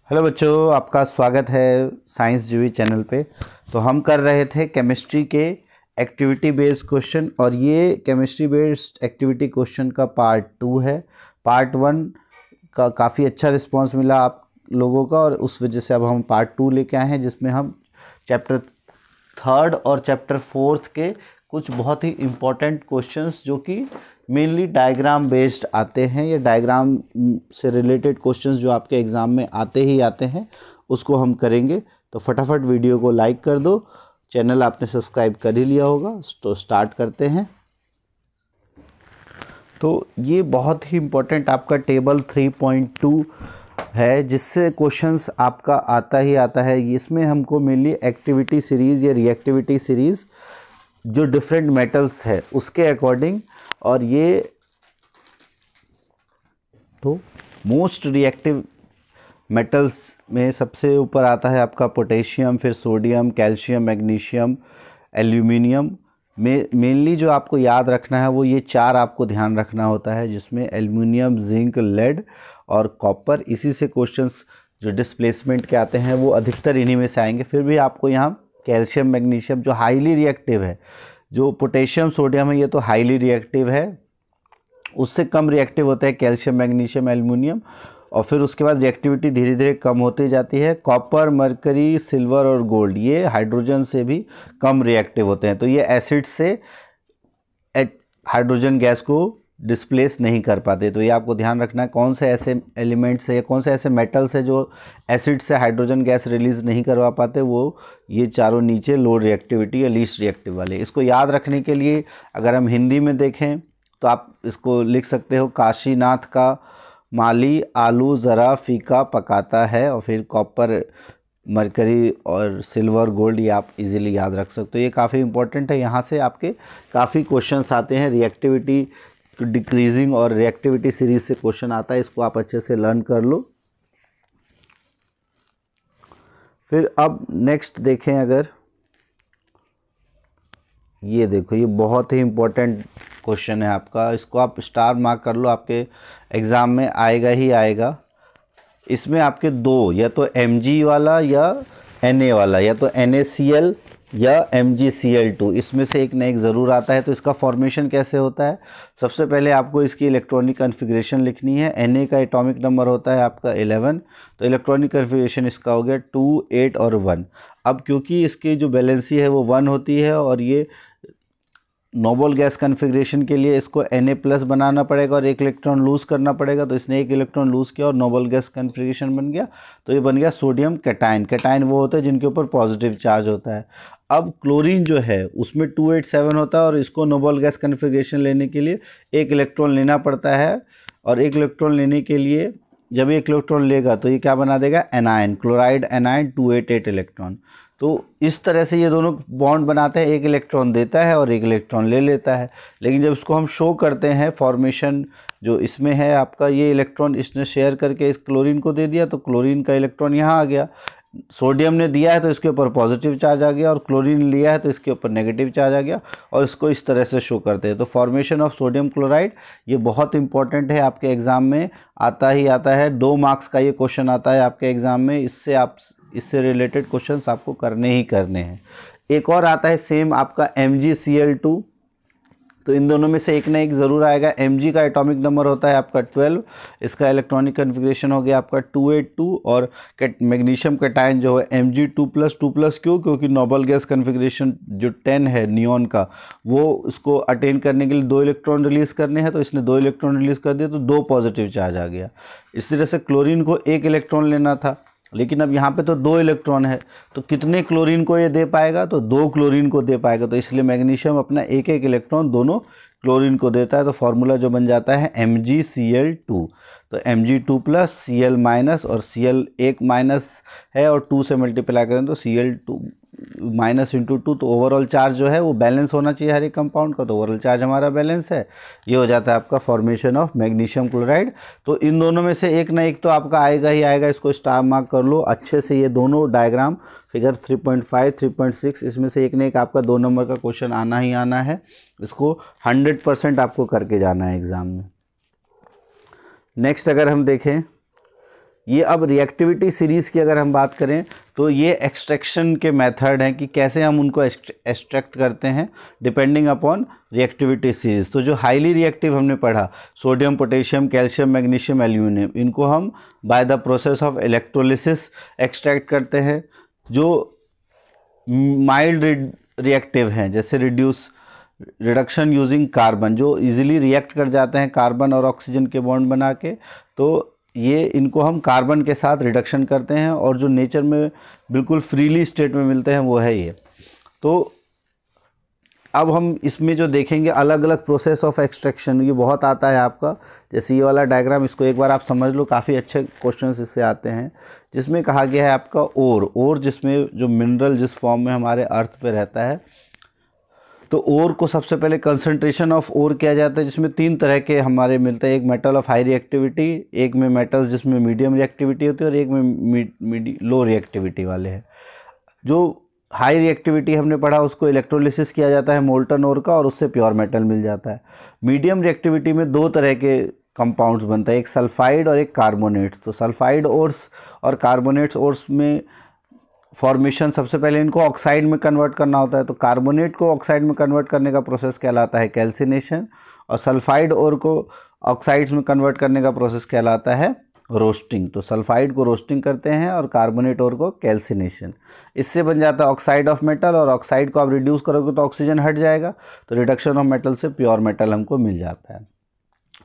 Hello बच्चों, आपका स्वागत है साइंस जीवी चैनल पे। तो हम कर रहे थे केमिस्ट्री के एक्टिविटी बेस्ड क्वेश्चन और ये केमिस्ट्री बेस्ड एक्टिविटी क्वेश्चन का पार्ट 2 है। पार्ट 1 का काफ़ी अच्छा रिस्पांस मिला आप लोगों का और उस वजह से अब हम पार्ट 2 लेके आए हैं, जिसमें हम चैप्टर 3 और चैप्टर 4 के कुछ बहुत ही इम्पोर्टेंट क्वेश्चंस जो कि मेनली डायग्राम बेस्ड आते हैं या डायग्राम से रिलेटेड क्वेश्चंस जो आपके एग्ज़ाम में आते ही आते हैं उसको हम करेंगे। तो फटाफट वीडियो को लाइक कर दो। चैनल आपने सब्सक्राइब कर ही लिया होगा, तो स्टार्ट करते हैं। तो ये बहुत ही इम्पोर्टेंट आपका टेबल 3.2 है, जिससे क्वेश्चंस आपका आता ही आता है। इसमें हमको मेनली एक्टिविटी सीरीज़ या रिएक्टिविटी सीरीज़ जो डिफरेंट मेटल्स है उसके अकॉर्डिंग, और ये तो मोस्ट रिएक्टिव मेटल्स में सबसे ऊपर आता है आपका पोटेशियम, फिर सोडियम, कैल्शियम, मैग्नीशियम, एल्यूमिनियम। में मेनली जो आपको याद रखना है वो ये 4 आपको ध्यान रखना होता है, जिसमें एल्यूमिनियम, जिंक, लेड और कॉपर। इसी से क्वेश्चंस जो डिस्प्लेसमेंट के आते हैं वो अधिकतर इन्हीं में से आएंगे। फिर भी आपको यहाँ कैल्शियम, मैग्नीशियम जो हाईली रिएक्टिव है, जो पोटेशियम, सोडियम है ये तो हाईली रिएक्टिव है, उससे कम रिएक्टिव होता है कैल्शियम, मैग्नीशियम, एल्युमिनियम। और फिर उसके बाद रिएक्टिविटी धीरे धीरे कम होती जाती है। कॉपर, मरकरी, सिल्वर और गोल्ड ये हाइड्रोजन से भी कम रिएक्टिव होते हैं, तो ये एसिड से हाइड्रोजन गैस को डिस्प्लेस नहीं कर पाते। तो ये आपको ध्यान रखना है कौन से ऐसे एलिमेंट्स है या कौन से ऐसे मेटल्स है जो एसिड से हाइड्रोजन गैस रिलीज़ नहीं करवा पाते, वो ये चारों नीचे लो रिएक्टिविटी या लीस्ट रिएक्टिव वाले। इसको याद रखने के लिए अगर हम हिंदी में देखें तो आप इसको लिख सकते हो, काशीनाथ का माली आलू ज़रा फीका पकाता है। और फिर कॉपर, मरकरी और सिल्वर, गोल्ड ये आप इजीली याद रख सकते हो। ये काफ़ी इंपॉर्टेंट है, यहाँ से आपके काफ़ी क्वेश्चंस आते हैं। रिएक्टिविटी डिक्रीजिंग और रिएक्टिविटी सीरीज से क्वेश्चन आता है, इसको आप अच्छे से लर्न कर लो। फिर अब नेक्स्ट देखें, अगर ये देखो, ये बहुत ही इम्पोर्टेंट क्वेश्चन है आपका, इसको आप स्टार मार्क कर लो, आपके एग्ज़ाम में आएगा ही आएगा। इसमें आपके दो, या तो Mg वाला या Na वाला, या तो NaCl या MgCl2, इसमें से एक न एक ज़रूर आता है। तो इसका फॉर्मेशन कैसे होता है, सबसे पहले आपको इसकी इलेक्ट्रॉनिक कन्फिग्रेशन लिखनी है। Na का एटॉमिक नंबर होता है आपका 11, तो इलेक्ट्रॉनिक कन्फिग्रेशन इसका हो गया 2, 8 और 1। अब क्योंकि इसकी जो वैलेंसी है वो 1 होती है और ये नोबल गैस कन्फिग्रेशन के लिए इसको Na+ बनाना पड़ेगा और एक इलेक्ट्रॉन लूज़ करना पड़ेगा, तो इसने एक इलेक्ट्रॉन लूज़ किया और नोबल गैस कन्फिग्रेशन बन गया। तो ये बन गया सोडियम कैटायन। कैटायन वो होते हैं जिनके ऊपर पॉजिटिव चार्ज होता है। अब क्लोरीन जो है उसमें 287 होता है और इसको नोबल गैस कन्फिग्रेशन लेने के लिए एक इलेक्ट्रॉन लेना पड़ता है, और एक इलेक्ट्रॉन लेने के लिए जब एक इलेक्ट्रॉन लेगा तो ये क्या बना देगा, एनायन, क्लोराइड एनायन, 288 इलेक्ट्रॉन। तो इस तरह से ये दोनों बॉन्ड बनाते हैं, एक इलेक्ट्रॉन देता है और एक इलेक्ट्रॉन ले लेता है। लेकिन जब इसको हम शो करते हैं फॉर्मेशन जो इसमें है आपका, ये इलेक्ट्रॉन इसने शेयर करके इस क्लोरीन को दे दिया, तो क्लोरीन का इलेक्ट्रॉन यहाँ आ गया। सोडियम ने दिया है तो इसके ऊपर पॉजिटिव चार्ज आ गया, और क्लोरीन लिया है तो इसके ऊपर नेगेटिव चार्ज आ गया, और इसको इस तरह से शो करते हैं। तो फॉर्मेशन ऑफ सोडियम क्लोराइड ये बहुत इंपॉर्टेंट है, आपके एग्ज़ाम में आता ही आता है। 2 मार्क्स का ये क्वेश्चन आता है आपके एग्ज़ाम में, इससे रिलेटेड क्वेश्चंस आपको करने ही करने हैं। एक और आता है सेम आपका MgCl2, तो इन दोनों में से एक ना एक ज़रूर आएगा। Mg का एटॉमिक नंबर होता है आपका 12, इसका इलेक्ट्रॉनिक कन्फिग्रेशन हो गया आपका 282, और मैग्नीशियम कैटायन जो है Mg2+2+, क्योंकि नोबल गैस कन्फिग्रेशन जो 10 है नियॉन का, वो उसको अटेन करने के लिए 2 इलेक्ट्रॉन रिलीज़ करने हैं, तो इसने 2 इलेक्ट्रॉन रिलीज़ कर दिया तो 2 पॉजिटिव चार्ज आ गया। इस तरह से क्लोरीन को 1 इलेक्ट्रॉन लेना था, लेकिन अब यहाँ पे तो 2 इलेक्ट्रॉन है, तो कितने क्लोरीन को ये दे पाएगा, तो 2 क्लोरीन को दे पाएगा। तो इसलिए मैग्नीशियम अपना एक एक इलेक्ट्रॉन दोनों क्लोरीन को देता है। तो फार्मूला जो बन जाता है MgCl2, तो Mg2+, Cl- और Cl एक माइनस है और 2 से मल्टीप्लाई करें तो Cl2 -2, तो ओवरऑल चार्ज जो है वो बैलेंस होना चाहिए हर एक कंपाउंड का, तो ओवरऑल चार्ज हमारा बैलेंस है। ये हो जाता है आपका फॉर्मेशन ऑफ मैग्नीशियम क्लोराइड। तो इन दोनों में से एक ना एक तो आपका आएगा ही आएगा, इसको स्टार मार्क कर लो अच्छे से। ये दोनों डायग्राम फिगर 3.5, 3.6, इसमें से एक ना एक आपका 2 नंबर का क्वेश्चन आना ही आना है। इसको 100% आपको करके जाना है एग्ज़ाम में। नेक्स्ट अगर हम देखें, ये अब रिएक्टिविटी सीरीज़ की अगर हम बात करें तो ये एक्सट्रैक्शन के मेथड हैं कि कैसे हम उनको एक्सट्रैक्ट करते हैं डिपेंडिंग अपॉन रिएक्टिविटी सीरीज़। तो जो हाईली रिएक्टिव हमने पढ़ा, sodium, potassium, calcium, magnesium, aluminium, इनको हम by the process of electrolysis extract करते हैं। जो माइल्ड रिएक्टिव हैं जैसे रिडक्शन यूजिंग कार्बन, जो इजीली रिएक्ट कर जाते हैं कार्बन और ऑक्सीजन के बॉन्ड बना के, तो ये इनको हम कार्बन के साथ रिडक्शन करते हैं और जो नेचर में बिल्कुल फ्रीली स्टेट में मिलते हैं वो है ये। तो अब हम इसमें जो देखेंगे अलग अलग प्रोसेस ऑफ एक्सट्रैक्शन, ये बहुत आता है आपका। जैसे ये वाला डायग्राम, इसको एक बार आप समझ लो, काफ़ी अच्छे क्वेश्चंस इससे आते हैं, जिसमें कहा गया है आपका ओर जिसमें जो मिनरल जिस फॉर्म में हमारे अर्थ पे रहता है, तो ओर को सबसे पहले कंसंट्रेशन ऑफ ओर किया जाता है, जिसमें 3 तरह के हमारे मिलते हैं। एक मेटल ऑफ हाई रिएक्टिविटी, एक में मेटल्स जिसमें मीडियम रिएक्टिविटी होती है, और एक में लो रिएक्टिविटी वाले हैं। जो हाई रिएक्टिविटी हमने पढ़ा उसको इलेक्ट्रोलिसिस किया जाता है मोल्टन ओर का, और उससे प्योर मेटल मिल जाता है। मीडियम रिएक्टिविटी में 2 तरह के कंपाउंड्स बनता है, एक सल्फाइड और एक कार्बोनेट्स। तो सल्फाइड ओर्स और कार्बोनेट्स ओर्स में फॉर्मेशन सबसे पहले इनको ऑक्साइड में कन्वर्ट करना होता है। तो कार्बोनेट को ऑक्साइड में कन्वर्ट करने का प्रोसेस कहलाता है कैल्सिनेशन, और सल्फाइड ओर को ऑक्साइड्स में कन्वर्ट करने का प्रोसेस कहलाता है रोस्टिंग। तो सल्फाइड को रोस्टिंग करते हैं और कार्बोनेट ओर को कैल्सिनेशन। इससे बन जाता है ऑक्साइड ऑफ मेटल, और ऑक्साइड को आप रिड्यूस करोगे तो ऑक्सीजन हट जाएगा, तो रिडक्शन ऑफ मेटल से प्योर मेटल हमको मिल जाता है।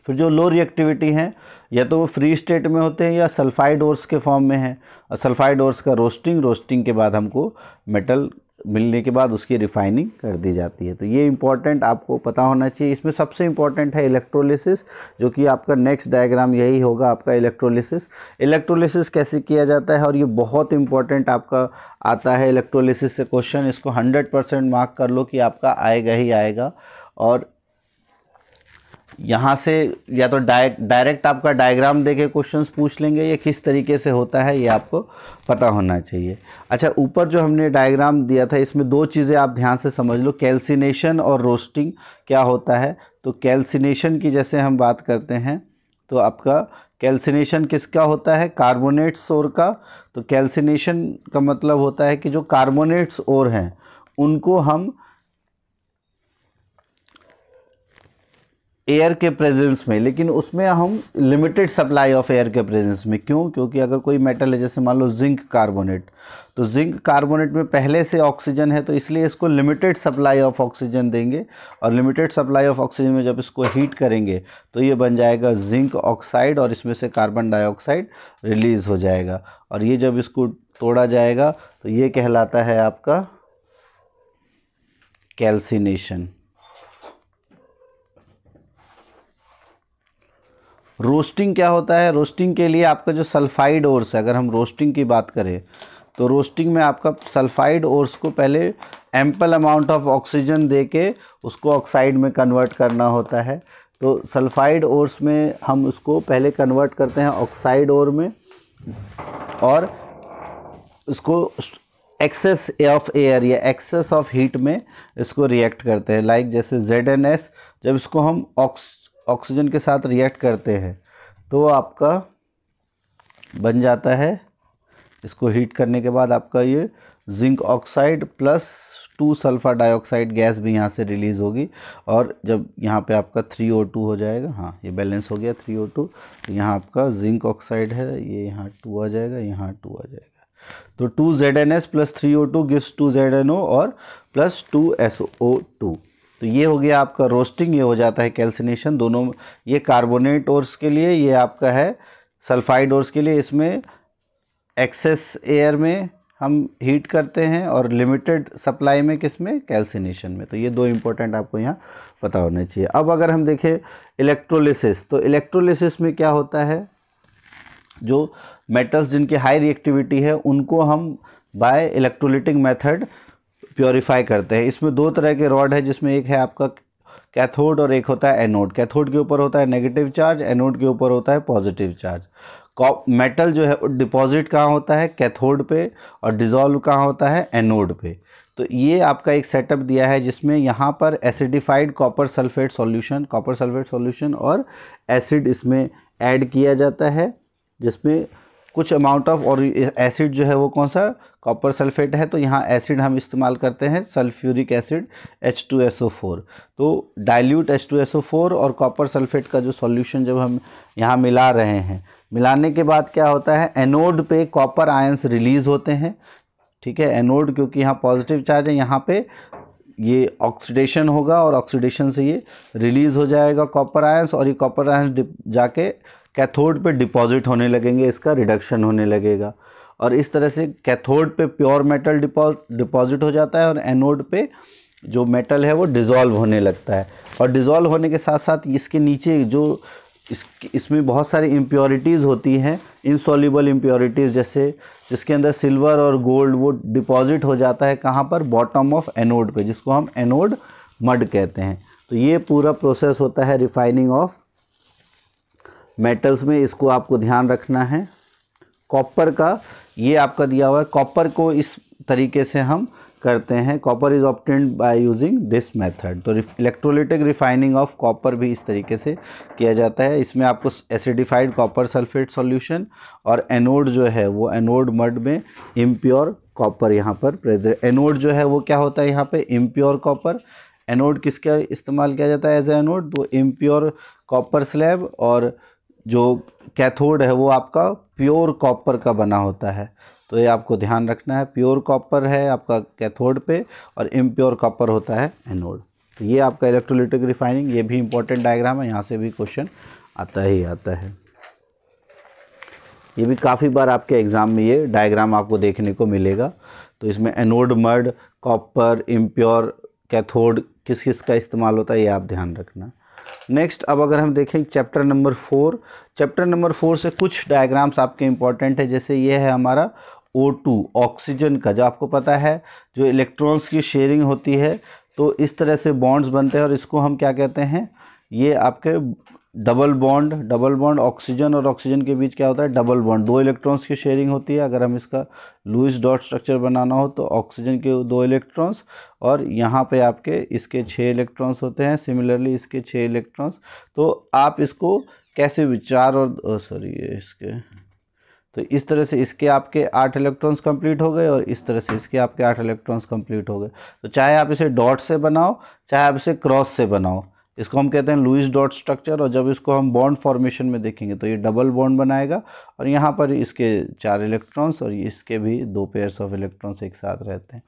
फिर जो लो रिएक्टिविटी हैं, या तो वो फ्री स्टेट में होते हैं या सल्फाइड ओर्स के फॉर्म में है, और सल्फाइड ओर्स का रोस्टिंग के बाद हमको मेटल मिलने के बाद उसकी रिफाइनिंग कर दी जाती है। तो ये इंपॉर्टेंट आपको पता होना चाहिए। इसमें सबसे इंपॉर्टेंट है इलेक्ट्रोलिसिस, जो कि आपका नेक्स्ट डायग्राम यही होगा आपका इलेक्ट्रोलिसिस। इलेक्ट्रोलिसिस कैसे किया जाता है, और ये बहुत इंपॉर्टेंट आपका आता है इलेक्ट्रोलिसिस से क्वेश्चन। इसको 100% मार्क कर लो कि आपका आएगा ही आएगा। और यहाँ से या तो डायरेक्ट आपका डायग्राम देके क्वेश्चंस पूछ लेंगे, या किस तरीके से होता है ये आपको पता होना चाहिए। अच्छा, ऊपर जो हमने डायग्राम दिया था इसमें 2 चीज़ें आप ध्यान से समझ लो, कैल्सिनेशन और रोस्टिंग क्या होता है। तो कैल्सिनेशन की जैसे हम बात करते हैं तो आपका कैल्सिनेशन किसका होता है, कार्बोनेट्स ओर का। तो कैल्सिनेशन का मतलब होता है कि जो कार्बोनेट्स ओर हैं उनको हम एयर के प्रेजेंस में, लेकिन उसमें हम लिमिटेड सप्लाई ऑफ एयर के प्रेजेंस में। क्यों? क्योंकि अगर कोई मेटल है जैसे मान लो जिंक कार्बोनेट, तो जिंक कार्बोनेट में पहले से ऑक्सीजन है, तो इसलिए इसको लिमिटेड सप्लाई ऑफ ऑक्सीजन देंगे, और लिमिटेड सप्लाई ऑफ ऑक्सीजन में जब इसको हीट करेंगे तो ये बन जाएगा जिंक ऑक्साइड, और इसमें से कार्बन डाइऑक्साइड रिलीज़ हो जाएगा। और ये जब इसको तोड़ा जाएगा तो ये कहलाता है आपका कैल्सिनेशन। रोस्टिंग क्या होता है? रोस्टिंग के लिए आपका जो सल्फाइड ओर्स है, अगर हम रोस्टिंग की बात करें तो रोस्टिंग में आपका सल्फाइड ओर्स को पहले एम्पल अमाउंट ऑफ ऑक्सीजन देके उसको ऑक्साइड में कन्वर्ट करना होता है। तो सल्फाइड ओर्स में हम उसको पहले कन्वर्ट करते हैं ऑक्साइड ओर में, और उसको एक्सेस ऑफ एयर या एक्सेस ऑफ हीट में इसको रिएक्ट करते हैं। लाइक जैसे ZnS, जब इसको हम ऑक्सीजन के साथ रिएक्ट करते हैं तो आपका बन जाता है, इसको हीट करने के बाद आपका ये zinc oxide plus 2 sulphur dioxide gas भी यहाँ से रिलीज़ होगी। और जब यहाँ पे आपका 3O2 हो जाएगा, हाँ ये बैलेंस हो गया 3O2, तो यहाँ आपका जिंक ऑक्साइड है, ये यहाँ 2 आ जाएगा, यहाँ 2 आ जाएगा। तो 2ZnS plus 3O2 gives 2ZnO और प्लस 2SO2। तो ये हो गया आपका रोस्टिंग, ये हो जाता है कैल्सिनेशन। दोनों ये कार्बोनेट ओर्स के लिए, ये आपका है सल्फाइड ओर्स के लिए। इसमें एक्सेस एयर में हम हीट करते हैं और लिमिटेड सप्लाई में किसमें, कैल्सिनेशन में। तो ये 2 इंपॉर्टेंट आपको यहाँ पता होना चाहिए। अब अगर हम देखें इलेक्ट्रोलिसिस, तो इलेक्ट्रोलिसिस में क्या होता है, जो मेटल्स जिनकी हाई रिएक्टिविटी है उनको हम बाय इलेक्ट्रोलिटिक मेथड प्योरीफाई करते हैं। इसमें 2 तरह के रॉड है, जिसमें एक है आपका कैथोड और एक होता है एनोड। कैथोड के ऊपर होता है नेगेटिव चार्ज, एनोड के ऊपर होता है पॉजिटिव चार्ज। मेटल जो है डिपॉजिट कहाँ होता है, कैथोड पे, और डिज़ोल्व कहाँ होता है, एनोड पे। तो ये आपका एक सेटअप दिया है जिसमें यहाँ पर एसिडिफाइड कॉपर सल्फेट सॉल्यूशन और एसिड इसमें ऐड किया जाता है, जिसमें कुछ अमाउंट ऑफ, और एसिड जो है वो कौन सा, कॉपर सल्फेट है, तो यहाँ एसिड हम इस्तेमाल करते हैं सल्फ्यूरिक एसिड H2SO4। तो डाइल्यूट H2SO4 और कॉपर सल्फेट का जो सॉल्यूशन जब हम यहाँ मिला रहे हैं, मिलाने के बाद क्या होता है, एनोड पे कॉपर आयंस रिलीज होते हैं, ठीक है। एनोड क्योंकि यहाँ पॉजिटिव चार्ज है, यहाँ पे ये ऑक्सीडेशन होगा और ऑक्सीडेशन से ये रिलीज़ हो जाएगा कॉपर आयंस, और ये कॉपर आयंस जाके कैथोड पे डिपॉजिट होने लगेंगे, इसका रिडक्शन होने लगेगा, और इस तरह से कैथोड पे प्योर मेटल डिपॉजिट हो जाता है और एनोड पे जो मेटल है वो डिज़ोल्व होने लगता है। और डिज़ोल्व होने के साथ साथ इसके नीचे जो इसमें बहुत सारी इम्प्योरिटीज़ होती हैं, इनसॉल्युबल इम्प्योरिटीज़, जैसे जिसके अंदर सिल्वर और गोल्ड, वो डिपॉजिट हो जाता है कहाँ पर, बॉटम ऑफ एनोड पे, जिसको हम एनोड मड कहते हैं। तो ये पूरा प्रोसेस होता है रिफाइनिंग ऑफ मेटल्स में, इसको आपको ध्यान रखना है। कॉपर का ये आपका दिया हुआ है, कॉपर को इस तरीके से हम करते हैं, copper is obtained by using this method. तो इलेक्ट्रोलिटिक रिफाइनिंग ऑफ कॉपर भी इस तरीके से किया जाता है। इसमें आपको एसिडिफाइड कॉपर सल्फेट सॉल्यूशन, और एनोड जो है वो एनोड मड में इम्प्योर कॉपर यहाँ पर प्रेजेंट। एनोड जो है वो क्या होता है यहाँ पे, इम्प्योर कॉपर। एनोड किसका इस्तेमाल किया जाता है एज ए एनोड, तो इम्प्योर कॉपर स्लैब, और जो कैथोड है वो आपका प्योर कॉपर का बना होता है। तो ये आपको ध्यान रखना है, प्योर कॉपर है आपका कैथोड पे और इम्प्योर कॉपर होता है एनोड। तो ये आपका इलेक्ट्रोलिटिक रिफाइनिंग, ये भी इंपॉर्टेंट डायग्राम है, यहाँ से भी क्वेश्चन आता ही आता है। ये भी काफ़ी बार आपके एग्ज़ाम में ये डायग्राम आपको देखने को मिलेगा। तो इसमें anode mud, copper, impure, cathode किस किस का इस्तेमाल होता है, ये आप ध्यान रखना। नेक्स्ट, अब अगर हम देखें चैप्टर नंबर 4, चैप्टर नंबर 4 से कुछ डायग्राम्स आपके इंपॉर्टेंट है। जैसे ये है हमारा O2 ऑक्सीजन का, जो आपको पता है जो इलेक्ट्रॉन्स की शेयरिंग होती है, तो इस तरह से बॉन्ड्स बनते हैं और इसको हम क्या कहते हैं, ये आपके डबल बॉन्ड ऑक्सीजन और ऑक्सीजन के बीच क्या होता है, डबल बॉन्ड, 2 इलेक्ट्रॉन्स की शेयरिंग होती है। अगर हम इसका लुईस डॉट स्ट्रक्चर बनाना हो तो ऑक्सीजन के 2 इलेक्ट्रॉन्स और यहाँ पे आपके इसके 6 इलेक्ट्रॉन्स होते हैं, सिमिलरली इसके 6 इलेक्ट्रॉन्स। तो आप इसको कैसे विचार और इसके, तो इस तरह से इसके आपके 8 इलेक्ट्रॉन्स कंप्लीट हो गए और इस तरह से इसके आपके 8 इलेक्ट्रॉन्स कंप्लीट हो गए। तो चाहे आप इसे डॉट से बनाओ चाहे आप इसे क्रॉस से बनाओ, इसको हम कहते हैं लुईस डॉट स्ट्रक्चर। और जब इसको हम बॉन्ड फॉर्मेशन में देखेंगे तो ये डबल बॉन्ड बनाएगा और यहाँ पर इसके 4 इलेक्ट्रॉन्स और इसके भी 2 पेयर्स ऑफ इलेक्ट्रॉन्स एक साथ रहते हैं।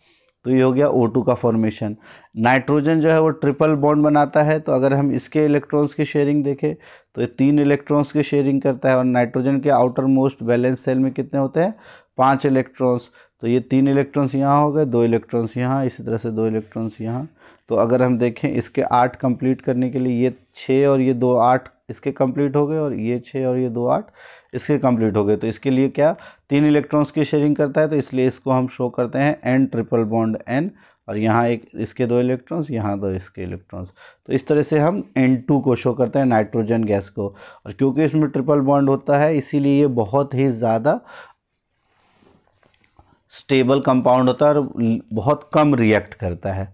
तो ये हो गया O2 का फॉर्मेशन। नाइट्रोजन जो है वो ट्रिपल बॉन्ड बनाता है। तो अगर हम इसके इलेक्ट्रॉन्स की शेयरिंग देखें तो ये 3 इलेक्ट्रॉन्स की शेयरिंग करता है और नाइट्रोजन के आउटर मोस्ट वैलेंस सेल में कितने होते हैं, 5 इलेक्ट्रॉन्स। तो ये 3 इलेक्ट्रॉन्स यहाँ हो गए, 2 इलेक्ट्रॉन्स यहाँ, इसी तरह से 2 इलेक्ट्रॉन्स यहाँ। तो अगर हम देखें इसके 8 कंप्लीट करने के लिए ये 6 और ये 2 8 इसके कंप्लीट हो गए और ये 6 और ये 2 8 इसके कंप्लीट हो गए। तो इसके लिए क्या 3 इलेक्ट्रॉन्स की शेयरिंग करता है, तो इसलिए इसको हम शो करते हैं N ट्रिपल बॉन्ड N, और यहाँ एक इसके 2 इलेक्ट्रॉन्स, यहाँ 2 इसके इलेक्ट्रॉन्स। तो इस तरह से हम N2 को शो करते हैं नाइट्रोजन गैस को। और क्योंकि इसमें ट्रिपल बॉन्ड होता है इसीलिए ये बहुत ही ज़्यादा स्टेबल कंपाउंड होता है और बहुत कम रिएक्ट करता है।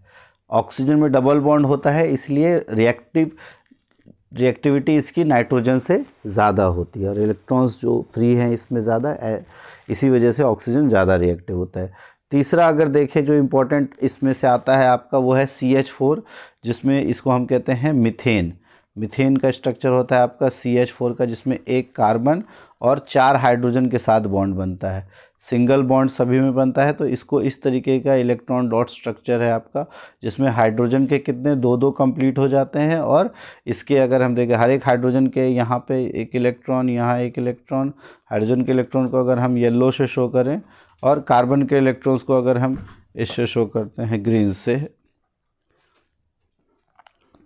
ऑक्सीजन में डबल बॉन्ड होता है इसलिए रिएक्टिविटी इसकी नाइट्रोजन से ज़्यादा होती है और इलेक्ट्रॉन्स जो फ्री हैं इसमें ज़्यादा, इसी वजह से ऑक्सीजन ज़्यादा रिएक्टिव होता है। तीसरा अगर देखें जो इम्पोर्टेंट इसमें से आता है आपका वो है CH4, जिसमें इसको हम कहते हैं मीथेन। मीथेन का स्ट्रक्चर होता है आपका CH4 का, जिसमें 1 कार्बन और 4 हाइड्रोजन के साथ बॉन्ड बनता है। सिंगल बॉन्ड सभी में बनता है। तो इसको इस तरीके का इलेक्ट्रॉन डॉट स्ट्रक्चर है आपका, जिसमें हाइड्रोजन के कितने 2 कंप्लीट हो जाते हैं और इसके अगर हम देखें हर एक हाइड्रोजन के यहाँ पे 1 इलेक्ट्रॉन, यहाँ 1 इलेक्ट्रॉन, हाइड्रोजन के इलेक्ट्रॉन को अगर हम येलो से शो करें और कार्बन के इलेक्ट्रॉन्स को अगर हम इससे शो करते हैं ग्रीन से।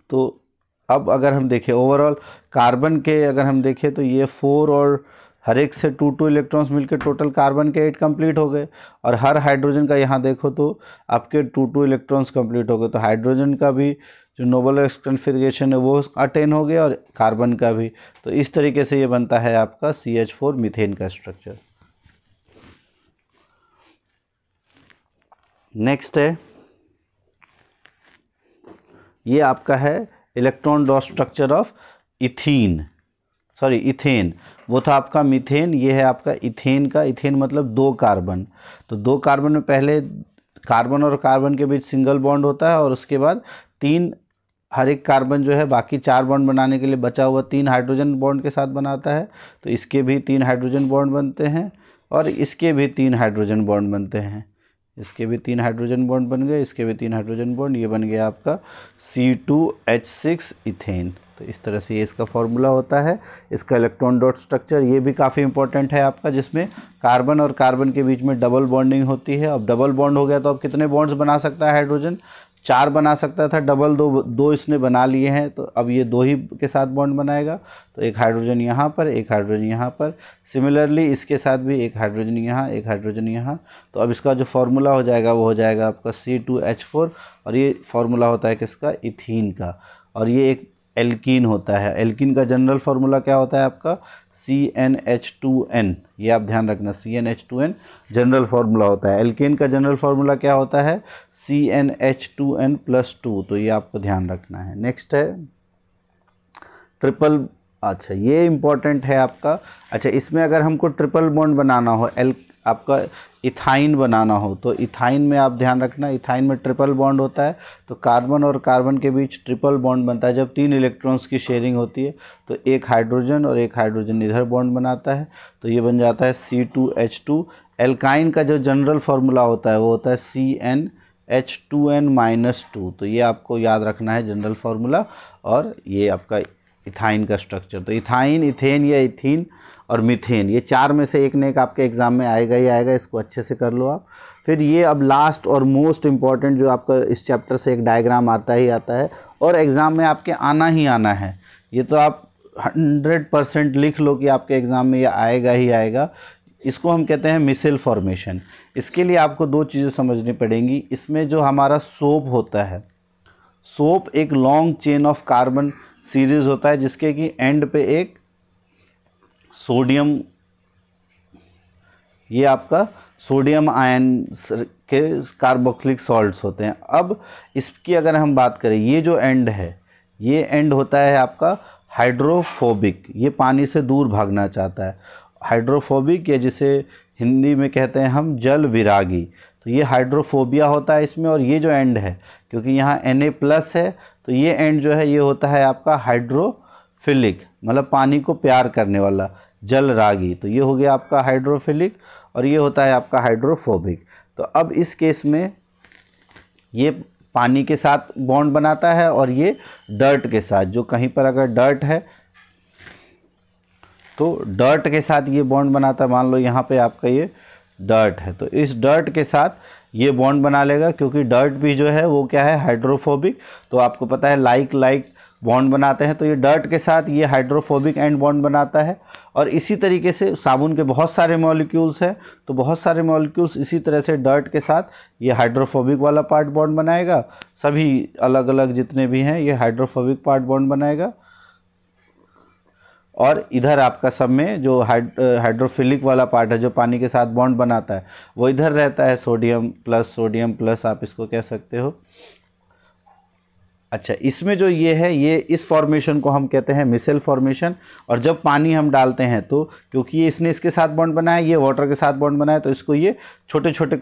तो अब अगर हम देखें ओवरऑल कार्बन के अगर हम देखें तो ये 4 और हर एक से 2 इलेक्ट्रॉन्स मिलकर टोटल कार्बन के 8 कंप्लीट हो गए और हर हाइड्रोजन का यहाँ देखो तो आपके 2 इलेक्ट्रॉन्स कंप्लीट हो गए। तो हाइड्रोजन का भी जो नोबल कन्फिगरेशन है वो अटेन हो गया और कार्बन का भी। तो इस तरीके से ये बनता है आपका CH4 मीथेन का स्ट्रक्चर। नेक्स्ट है ये आपका है electron dot structure of ethene. Sorry ethane, वो था आपका मीथेन, ये है आपका इथेन का। इथेन मतलब 2 कार्बन, तो 2 कार्बन में पहले कार्बन और कार्बन के बीच सिंगल बॉन्ड होता है और उसके बाद 3, हर एक कार्बन जो है बाकी 4 बॉन्ड बनाने के लिए बचा हुआ 3 हाइड्रोजन बॉन्ड के साथ बनाता है। तो इसके भी 3 हाइड्रोजन बॉन्ड बनते हैं और इसके भी 3 हाइड्रोजन बॉन्ड बनते हैं। इसके भी 3 हाइड्रोजन बॉन्ड बन गए, इसके भी 3 हाइड्रोजन बॉन्ड, ये बन गया आपका C2H6 इथेन। तो इस तरह से ये इसका फॉर्मूला होता है। इसका इलेक्ट्रॉन डॉट स्ट्रक्चर ये भी काफ़ी इंपॉर्टेंट है आपका, जिसमें कार्बन और कार्बन के बीच में डबल बॉन्डिंग होती है। अब डबल बॉन्ड हो गया तो अब कितने बॉन्ड्स बना सकता है हाइड्रोजन? 4 बना सकता था, डबल 2 इसने बना लिए हैं, तो अब ये 2 ही के साथ बॉन्ड बनाएगा। तो एक हाइड्रोजन यहाँ पर, एक हाइड्रोजन यहाँ पर, सिमिलरली इसके साथ भी एक हाइड्रोजन यहाँ, एक हाइड्रोजन यहाँ। तो अब इसका जो फार्मूला हो जाएगा वो हो जाएगा आपका C2H4, और ये फार्मूला होता है किसका? इथीन का। और ये एक एल्कीन होता है। एल्कीन का जनरल फार्मूला क्या होता है आपका? CnH2n। ये आप ध्यान रखना, CnH2n जनरल फार्मूला होता है। एल्कीन का जनरल फार्मूला क्या होता है? CnH2n+2। तो ये आपको ध्यान रखना है। नेक्स्ट है ट्रिपल, अच्छा ये इंपॉर्टेंट है आपका। अच्छा, इसमें अगर हमको ट्रिपल बॉन्ड बनाना हो, आपका इथाइन बनाना हो, तो इथाइन में आप ध्यान रखना, इथाइन में ट्रिपल बॉन्ड होता है। तो कार्बन और कार्बन के बीच ट्रिपल बॉन्ड बनता है जब 3 इलेक्ट्रॉन्स की शेयरिंग होती है। तो एक हाइड्रोजन और एक हाइड्रोजन इधर बॉन्ड बनाता है, तो ये बन जाता है C2H2। एल्काइन का जो जनरल फार्मूला होता है वो होता है CnH2n-2। तो ये आपको याद रखना है जनरल फार्मूला। और ये आपका इथाइन का स्ट्रक्चर। तो इथाइन, इथेन या इथीन और मीथेन, ये 4 में से एक न एक आपके एग्जाम में आएगा ही आएगा। इसको अच्छे से कर लो आप। फिर ये अब लास्ट और मोस्ट इम्पॉर्टेंट जो आपका इस चैप्टर से एक डायग्राम आता ही आता है और एग्ज़ाम में आपके आना ही आना है। ये तो आप 100% लिख लो कि आपके एग्ज़ाम में ये आएगा ही आएगा। इसको हम कहते हैं मिसेल फॉर्मेशन। इसके लिए आपको 2 चीज़ें समझनी पड़ेंगी। इसमें जो हमारा सोप होता है, सोप एक long chain of carbon series होता है जिसके कि एंड पे एक सोडियम, ये आपका सोडियम आयन के कार्बोक्सिलिक सॉल्ट्स होते हैं। अब इसकी अगर हम बात करें, ये जो एंड है, ये एंड होता है आपका हाइड्रोफोबिक। ये पानी से दूर भागना चाहता है, हाइड्रोफोबिक, या जिसे हिंदी में कहते हैं हम जल विरागी। तो ये हाइड्रोफोबिया होता है इसमें। और ये जो एंड है, क्योंकि यहाँ Na+ है, तो ये एंड जो है ये होता है आपका हाइड्रोफिलिक, मतलब पानी को प्यार करने वाला, जल रागी। तो ये हो गया आपका हाइड्रोफिलिक और ये होता है आपका हाइड्रोफोबिक। तो अब इस केस में ये पानी के साथ बॉन्ड बनाता है और ये डर्ट के साथ, जो कहीं पर अगर डर्ट है तो डर्ट के साथ ये बॉन्ड बनाता है। मान लो यहाँ पे आपका ये डर्ट है, तो इस डर्ट के साथ ये बॉन्ड बना लेगा, क्योंकि डर्ट भी जो है वो क्या है? हाइड्रोफोबिक। तो आपको पता है लाइक बॉन्ड बनाते हैं, तो ये डर्ट के साथ ये हाइड्रोफोबिक एंड बॉन्ड बनाता है। और इसी तरीके से साबुन के बहुत सारे मॉलिक्यूल्स हैं, तो बहुत सारे मॉलिक्यूल्स इसी तरह से डर्ट के साथ ये हाइड्रोफोबिक वाला पार्ट बॉन्ड बनाएगा। सभी अलग अलग जितने भी हैं ये हाइड्रोफोबिक पार्ट बॉन्ड बनाएगा। और इधर आपका सब में जो हाइड्रोफिलिक वाला पार्ट है, जो पानी के साथ बॉन्ड बनाता है, वो इधर रहता है सोडियम प्लस आप इसको कह सकते हो। अच्छा, इसमें जो ये है, ये इस फॉर्मेशन को हम कहते हैं मिसेल फॉर्मेशन। और जब पानी हम डालते हैं तो क्योंकि ये इसने इसके साथ बॉन्ड बनाया, ये वाटर के साथ बॉन्ड बनाया, तो इसको ये छोटे छोटे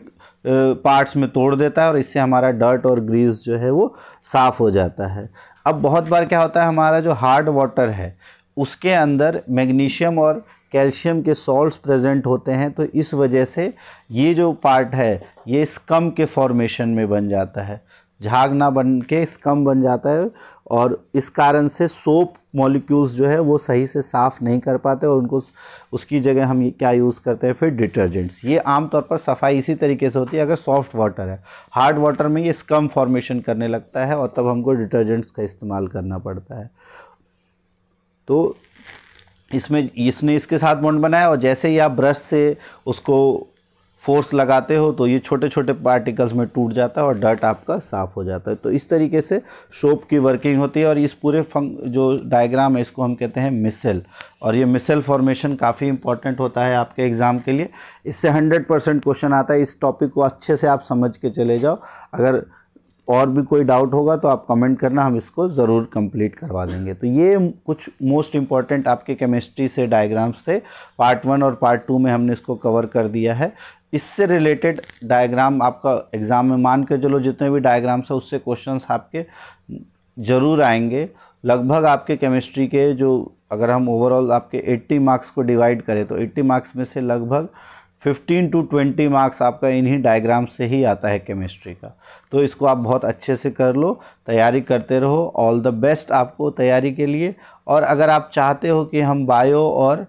पार्ट्स में तोड़ देता है और इससे हमारा डर्ट और ग्रीस जो है वो साफ़ हो जाता है। अब बहुत बार क्या होता है, हमारा जो हार्ड वाटर है उसके अंदर मैग्नीशियम और कैल्शियम के सॉल्ट्स प्रेजेंट होते हैं, तो इस वजह से ये जो पार्ट है ये स्कम के फॉर्मेशन में बन जाता है, झाग ना बन के स्कम बन जाता है। और इस कारण से सोप मॉलिक्यूल्स जो है वो सही से साफ़ नहीं कर पाते और उनको उसकी जगह हम क्या यूज़ करते हैं, फिर डिटर्जेंट्स। ये आमतौर पर सफाई इसी तरीके से होती है अगर सॉफ्ट वाटर है। हार्ड वाटर में ये स्कम फॉर्मेशन करने लगता है और तब हमको डिटर्जेंट्स का इस्तेमाल करना पड़ता है। तो इसमें इसने इसके साथ बॉन्ड बनाया और जैसे ही आप ब्रश से उसको फोर्स लगाते हो तो ये छोटे छोटे पार्टिकल्स में टूट जाता है और डर्ट आपका साफ़ हो जाता है। तो इस तरीके से सोप की वर्किंग होती है। और इस पूरे जो डायग्राम है इसको हम कहते हैं मिसेल। और ये मिसेल फॉर्मेशन काफ़ी इंपॉर्टेंट होता है आपके एग्ज़ाम के लिए। इससे 100% क्वेश्चन आता है। इस टॉपिक को अच्छे से आप समझ के चले जाओ। अगर और भी कोई डाउट होगा तो आप कमेंट करना, हम इसको ज़रूर कंप्लीट करवा देंगे। तो ये कुछ मोस्ट इम्पॉर्टेंट आपके केमिस्ट्री से डायग्राम्स थे। पार्ट 1 और पार्ट 2 में हमने इसको कवर कर दिया है। इससे रिलेटेड डायग्राम आपका एग्ज़ाम में मान के चलो जितने भी डायग्राम्स है उससे क्वेश्चंस आपके ज़रूर आएंगे। लगभग आपके केमिस्ट्री के जो अगर हम ओवरऑल आपके 80 मार्क्स को डिवाइड करें तो 80 मार्क्स में से लगभग 15 to 20 मार्क्स आपका इन्हीं डायग्राम से ही आता है केमिस्ट्री का। तो इसको आप बहुत अच्छे से कर लो, तैयारी करते रहो। ऑल द बेस्ट आपको तैयारी के लिए। और अगर आप चाहते हो कि हम बायो और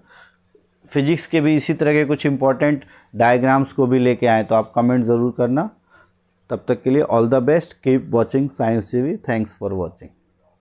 फिजिक्स के भी इसी तरह के कुछ इंपॉर्टेंट डायग्राम्स को भी लेके आएँ तो आप कमेंट ज़रूर करना। तब तक के लिए all the best, keep watching science TV. Thanks for watching.